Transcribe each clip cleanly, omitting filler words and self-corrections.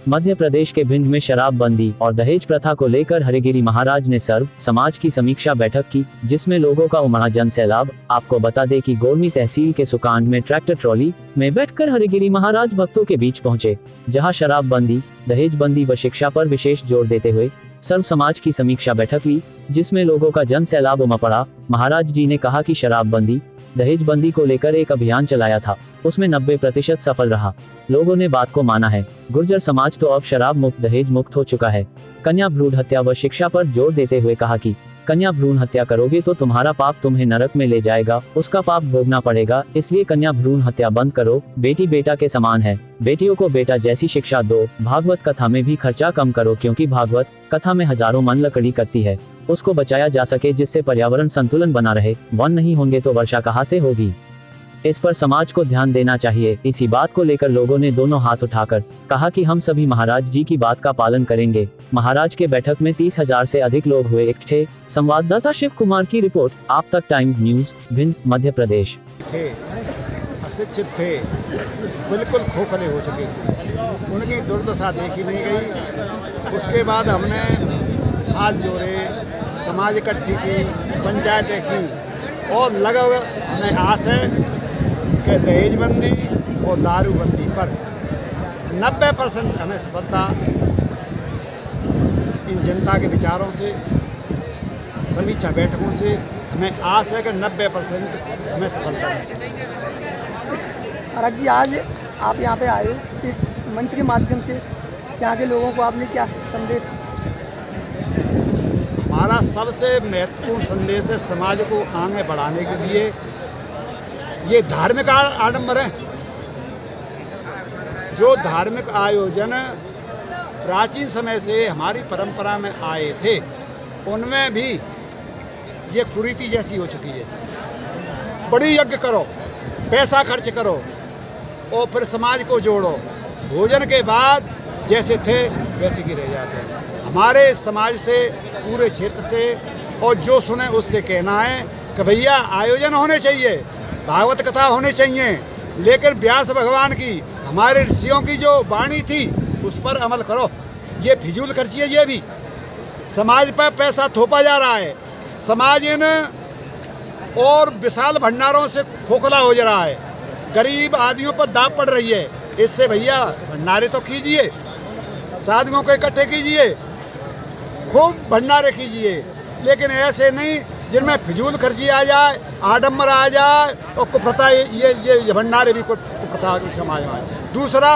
मध्य प्रदेश के भिंड में शराबबंदी और दहेज प्रथा को लेकर हरिगिरी महाराज ने सर्व समाज की समीक्षा बैठक की, जिसमें लोगों का उमड़ा जन सैलाब। आपको बता दें कि गोरमी तहसील के सुकांड में ट्रैक्टर ट्रॉली में बैठकर हरिगिरी महाराज भक्तों के बीच पहुंचे, जहां शराबबंदी, दहेजबंदी व शिक्षा पर विशेष जोर देते हुए सर्व समाज की समीक्षा बैठक ली, जिसमें लोगों का जन सैलाब उमड़ पड़ा। महाराज जी ने कहा कि शराबबंदी, दहेजबंदी को लेकर एक अभियान चलाया था, उसमें 90% सफल रहा। लोगों ने बात को माना है। गुर्जर समाज तो अब शराब मुक्त, दहेज मुक्त हो चुका है। कन्या भ्रूण हत्या व शिक्षा पर जोर देते हुए कहा कि कन्या भ्रूण हत्या करोगे तो तुम्हारा पाप तुम्हें नरक में ले जाएगा, उसका पाप भोगना पड़ेगा। इसलिए कन्या भ्रूण हत्या बंद करो। बेटी बेटा के समान है, बेटियों को बेटा जैसी शिक्षा दो। भागवत कथा में भी खर्चा कम करो, क्योंकि भागवत कथा में हजारों मन लकड़ी कटती है, उसको बचाया जा सके, जिससे पर्यावरण संतुलन बना रहे। वन नहीं होंगे तो वर्षा कहाँ से होगी? इस पर समाज को ध्यान देना चाहिए। इसी बात को लेकर लोगों ने दोनों हाथ उठाकर कहा कि हम सभी महाराज जी की बात का पालन करेंगे। महाराज के बैठक में 30,000 से अधिक लोग हुए इकट्ठे। संवाददाता शिव कुमार की रिपोर्ट, आप तक टाइम्स न्यूज, भिंड, मध्य प्रदेश। अशिक्षित थे, बिल्कुल खोखले हो चुके थे, उनकी दुर्दशा देखी नहीं गई। उसके बाद हमने हाथ जोड़े, समाज इकट्ठी की, पंचायतें की और लगभग हमें आस है कि दहेजबंदी और दारूबंदी पर 90% हमें सफलता इन जनता के विचारों से, समीक्षा बैठकों से हमें आस है कि 90% हमें सफलता मिलेगी। महाराज जी, आज आप यहाँ पे आए हो, इस मंच के माध्यम से यहाँ के लोगों को आपने क्या संदेश? हमारा सबसे महत्वपूर्ण संदेश है समाज को आगे बढ़ाने के लिए ये धार्मिक आडंबर है। जो धार्मिक आयोजन प्राचीन समय से हमारी परंपरा में आए थे, उनमें भी ये कुरीति जैसी हो चुकी है। बड़ी यज्ञ करो, पैसा खर्च करो और फिर समाज को जोड़ो, भोजन के बाद जैसे थे वैसे ही रह जाते हैं। हमारे समाज से, पूरे क्षेत्र से और जो सुने उससे कहना है कि भैया आयोजन होने चाहिए, भागवत कथा होनी चाहिए, लेकिन व्यास भगवान की, हमारे ऋषियों की जो वाणी थी उस पर अमल करो। ये फिजूल खर्ची है, ये भी समाज पर पैसा थोपा जा रहा है। समाज इन और विशाल भंडारों से खोखला हो जा रहा है, गरीब आदमियों पर दाब पड़ रही है। इससे भैया भंडारे तो कीजिए, साधुओं को इकट्ठे कीजिए, खूब भंडारे कीजिए, लेकिन ऐसे नहीं जिनमें फिजूल खर्ची आ जाए, आडंबर आ जाए और कुप्रथा, ये भंडारे भी कुप्रथा समाज में आए। दूसरा,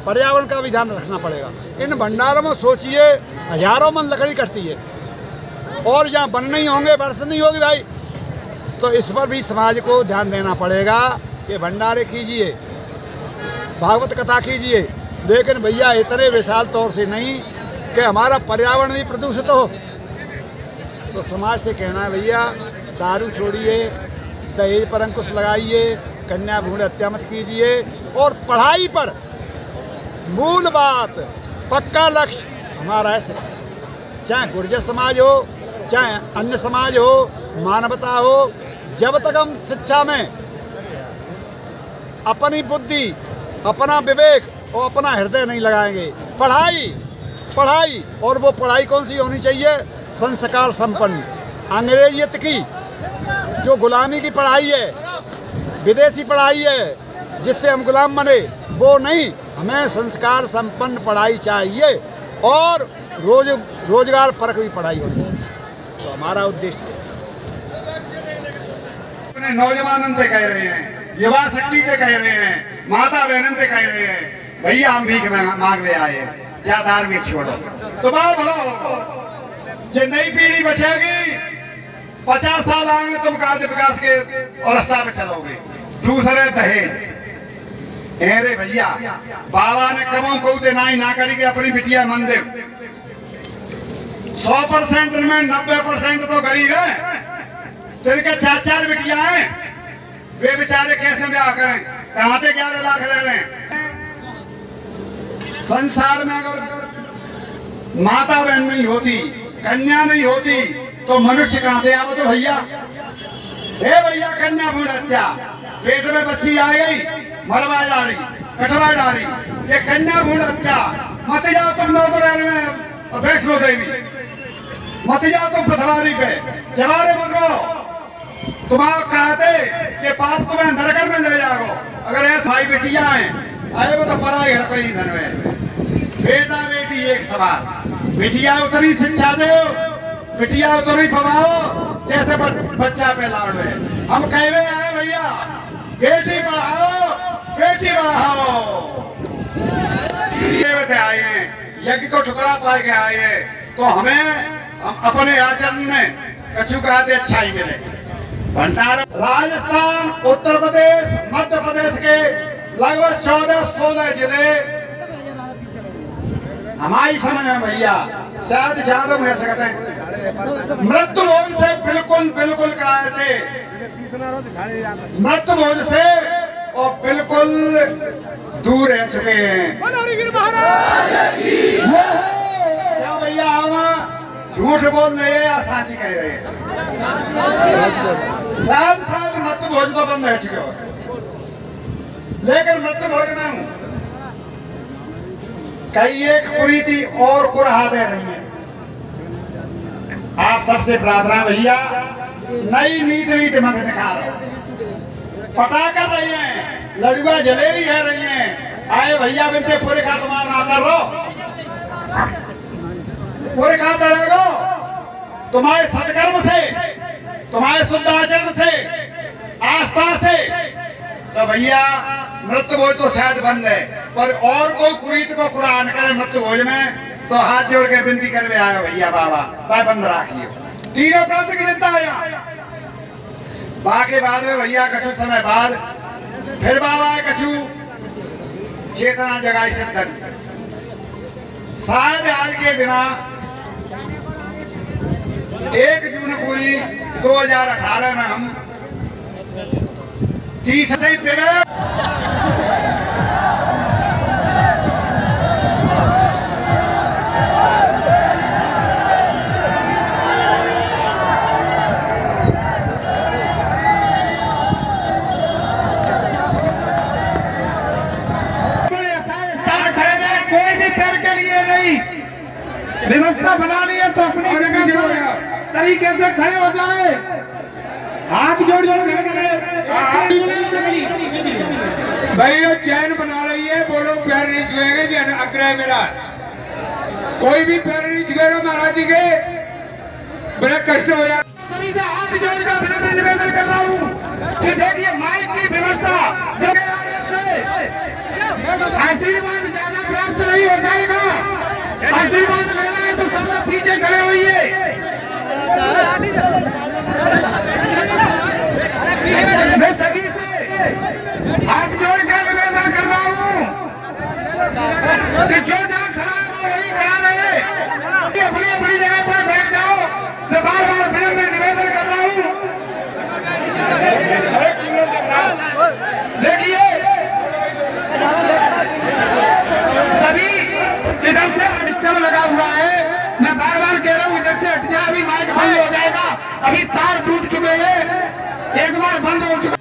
पर्यावरण का भी ध्यान रखना पड़ेगा। इन भंडारों में सोचिए हजारों मन लकड़ी कटती है और जहाँ वन नहीं होंगे, वर्षा नहीं होगी भाई, तो इस पर भी समाज को ध्यान देना पड़ेगा कि भंडारे कीजिए, भागवत कथा कीजिए, लेकिन भैया इतने विशाल तौर से नहीं कि हमारा पर्यावरण भी प्रदूषित हो। तो समाज से कहना है भैया दारू छोड़िए, दहेज पर अंकुश लगाइए, कन्या भ्रूण हत्या मत कीजिए और पढ़ाई पर मूल बात, पक्का लक्ष्य हमारा है शिक्षा। चाहे गुर्जर समाज हो, चाहे अन्य समाज हो, मानवता हो, जब तक हम शिक्षा में अपनी बुद्धि, अपना विवेक और अपना हृदय नहीं लगाएंगे, पढ़ाई और वो पढ़ाई कौन सी होनी चाहिए? संस्कार संपन्न। अंग्रेजियत की जो गुलामी की पढ़ाई है, विदेशी पढ़ाई है जिससे हम गुलाम बने, वो नहीं। हमें संस्कार संपन्न पढ़ाई चाहिए और रोजगार परक भी पढ़ाई होनी चाहिए। तो हमारा उद्देश्य है। अपने नौजवानों से कह रहे हैं, युवा शक्ति से कह रहे हैं, माता बहनों से कह रहे हैं, भैया हम भीख मांगने आए, क्या धार्मिक छोड़ो, तुम्हारा भला होगा। ये नई पीढ़ी बचेगी, 50 साल आएंगे तुम कार्य विकास के और रास्ता पे चलोगे। दूसरे दहेज, अरे भैया बाबा ने कमों को देनाई ना करी के अपनी बिटिया मंदिर, 100% में 90% तो गरीब है। तिनके 4-4 बिटिया हैं, वे बेचारे कैसे ब्याह करें? कहाँ से 11 लाख ले रहे हैं? संसार में अगर माता बहन नहीं होती, कन्या नहीं होती, तो मनुष्य कहाँ थे? आप तो भैया, हे भैया कन्या भ्रूण हत्या, पेट में बच्ची आ गई, मरवा डाली, कटवा डाली, ये कन्या भ्रूण हत्या मत जाओ तुम नौतरेल में वैष्णो देवी, मत जाओ तुम पथवारी पे, जवारे मत गो। तुम्हारा कहते कि पाप तुम्हें नरक में ले जाओ। अगर ऐसे भाई बेटियां हैं आए वो तो पढ़ाई घर कोई धन में, बेटा बेटी एक सवाल, बेटिया उतनी शिक्षा दो, बेटिया उतनी पढ़ाओ जैसे बच्चा पे लाड़ है। हम कहवे आए भैया बेटी पढ़ाओ बेटी बढ़ाओ। आए हैं यज्ञ को ठुकरा पा के आए हैं तो हम अपने आचरण में कछु कहते अच्छा ही मिले। भंडारा राजस्थान, उत्तर प्रदेश, मध्य प्रदेश के लगभग 14-16 जिले हमारी समझ में भैया शायद ज्यादा कह सकते हैं मृत्यु भोज से बिल्कुल कहा थे, मृत्यु भोज से और बिल्कुल दूर रह चुके हैं। क्या भैया हम झूठ बोल रहे हैं या साची कह रहे हैं? साथ मृत्यु भोज तो बंद रह चुके हो, लेकिन मृत्यु भोज में हूं कई एक कुरीति और कुरहा दे रही है। आप सबसे प्रार्थना भैया नई नीति मत निकालो, पता कर रही हैं, लड़ुआ जलेबी है रही हैं। आए भैया बिनते पूरे खा तुम्हारा आता रहो, पूरे खाता रहेगो तुम्हारे सत्कर्म से, तुम्हारे शुद्ध आचरण से, आस्था से। तो भैया मृत्यु भोज तो शायद बंद है, पर और कोई कुरीत को कुरान करे मृत्यु भोज में तो हाथ जोड़ के विनती करवे आयो भैया बाबा भाई बंद राखियो। तीनों प्रांत की जनता आया बाकी बाद में भैया कछु समय बाद फिर बाबा कछु चेतना जगाई सिद्धन। शायद आज के दिना 1 जून को 2018 में हम 30 से व्यवस्था बना ली है तो अपनी जगह पर तरीके से खड़े हो जाए, हाथ जोड़ खड़े करें। भाई ये चैन बना रही है, बोलो पैर नहीं छुएंगे जी, आग्रह मेरा कोई भी पैर नहीं छुएगा महाराज जी के, बड़ा कष्ट हो जाए। सभी से हाथ जोड़कर विनम्र निवेदन कर रहा हूँ कि देखिए माइक की व्यवस्था जगह से आशीर्वाद ज्यादा प्राप्त नहीं हो जाएगा। आशीर्वाद लेना है तो सब लोग पीछे खड़े होइए। मैं सभी से हाथ जोड़कर निवेदन कर रहा हूँ कि जो जहाँ खड़ा है वो वहीं खड़ा रहे, अपनी अपनी जगह पर बैठ जाओ। मैं बार बार विनम्र निवेदन कर रहा हूँ। देखिए